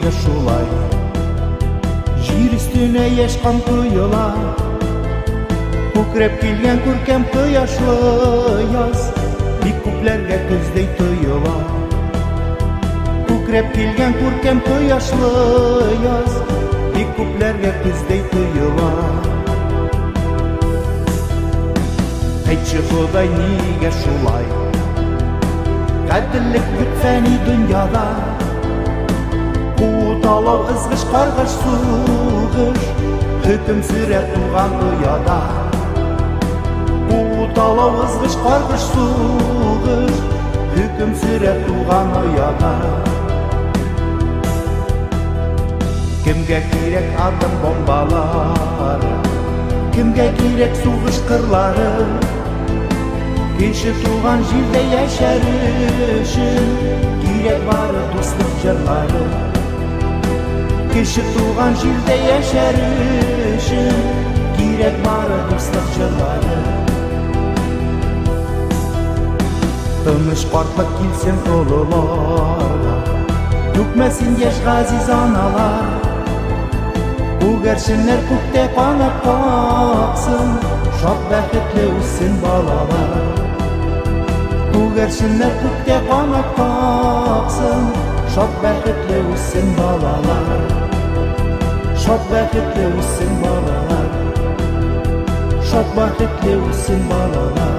неге шулай? Жер үстіне ешқам құйыла, көкіреп келген көркем құяшлы яз, бик көплерге көздей тойыла. Көкіреп келген көркем құяшлы яз, бик көплерге көздей тойыла. Айтшы Құдай неге шулай? Қадірлік күтфәни дүнияда, қуыталау ызғыш қарғыш суғыш, хүкім сүрер туған ұяда. Қуыталау ызғыш қарғыш суғыш, хүкім сүрер туған ұяда. Кімге керек атом бомбалары, кімге керек суғыш қырлары, кеші туған жерде яшар үшін керек бары достық жырлары. Кеші туған жерде яшар үшін керек бары достық жырлары. Тыныш қартлық келсем ұлыларға, төкмесін еш ғазиз аналар. Көгершінлер көкте қанат қақсын, шат бәхетлі өссін балалар. Көгершінлер көкте қанат қақсын, шат бәхетлі өссін балалар. Шат бәхетлі өссін балалар. Шат бәхетлі өссін балалар.